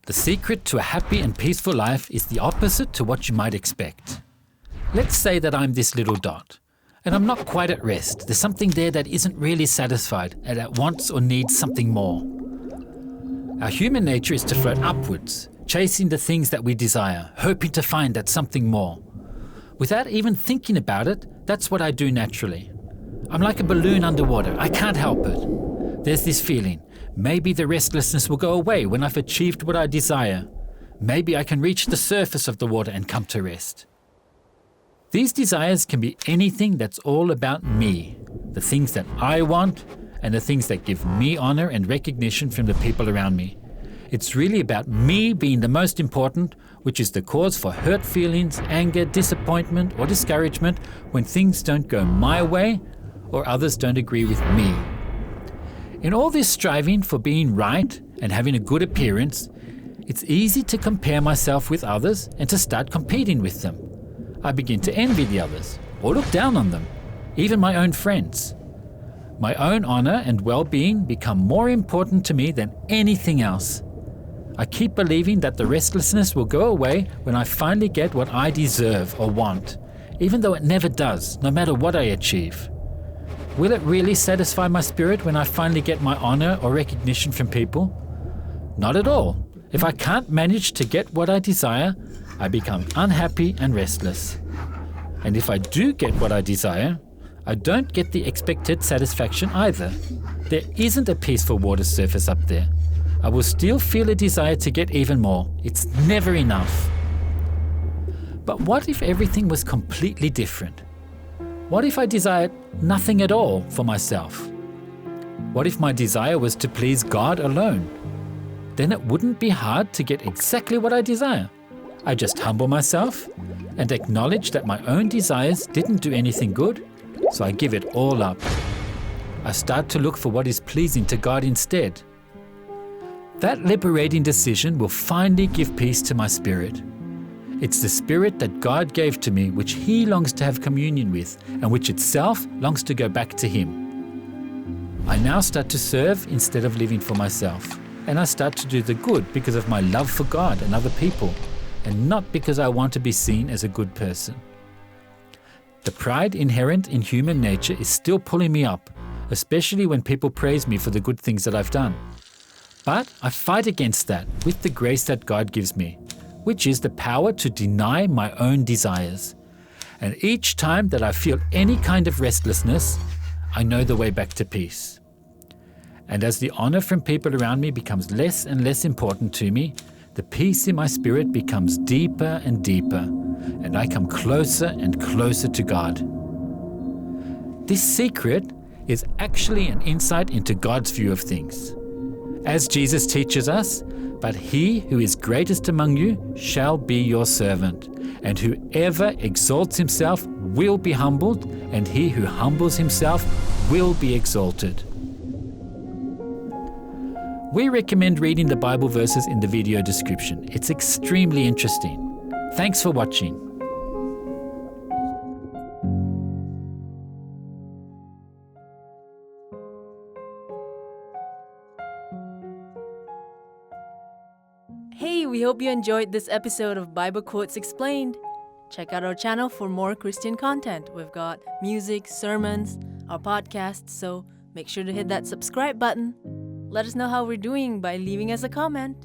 The secret to a happy and peaceful life is the opposite to what you might expect. Let's say that I'm this little dot, and I'm not quite at rest. There's something there that isn't really satisfied and that wants or needs something more. Our human nature is to float upwards, chasing the things that we desire, hoping to find that something more. Without even thinking about it, that's what I do naturally. I'm like a balloon underwater. I can't help it. There's this feeling. Maybe the restlessness will go away when I've achieved what I desire. Maybe I can reach the surface of the water and come to rest. These desires can be anything that's all about me, the things that I want, and the things that give me honor and recognition from the people around me. It's really about me being the most important, which is the cause for hurt feelings, anger, disappointment, or discouragement when things don't go my way or others don't agree with me. In all this striving for being right and having a good appearance, it's easy to compare myself with others and to start competing with them. I begin to envy the others or look down on them, even my own friends. My own honor and well-being become more important to me than anything else. I keep believing that the restlessness will go away when I finally get what I deserve or want, even though it never does, no matter what I achieve. Will it really satisfy my spirit when I finally get my honor or recognition from people? Not at all. If I can't manage to get what I desire, I become unhappy and restless. And if I do get what I desire, I don't get the expected satisfaction either. There isn't a peaceful water surface up there. I will still feel a desire to get even more. It's never enough. But what if everything was completely different? What if I desired nothing at all for myself? What if my desire was to please God alone? Then it wouldn't be hard to get exactly what I desire. I just humble myself and acknowledge that my own desires didn't do anything good, so I give it all up. I start to look for what is pleasing to God instead. That liberating decision will finally give peace to my spirit. It's the spirit that God gave to me, which He longs to have communion with, and which itself longs to go back to Him. I now start to serve instead of living for myself, and I start to do the good because of my love for God and other people, and not because I want to be seen as a good person. The pride inherent in human nature is still pulling me up, especially when people praise me for the good things that I've done. But I fight against that with the grace that God gives me, which is the power to deny my own desires. And each time that I feel any kind of restlessness, I know the way back to peace. And as the honor from people around me becomes less and less important to me, the peace in my spirit becomes deeper and deeper, and I come closer and closer to God. This secret is actually an insight into God's view of things. As Jesus teaches us, "But he who is greatest among you shall be your servant, and whoever exalts himself will be humbled, and he who humbles himself will be exalted." We recommend reading the Bible verses in the video description. It's extremely interesting. Thanks for watching. Hey, we hope you enjoyed this episode of Bible Quotes Explained. Check out our channel for more Christian content. We've got music, sermons, our podcasts, so make sure to hit that subscribe button. Let us know how we're doing by leaving us a comment.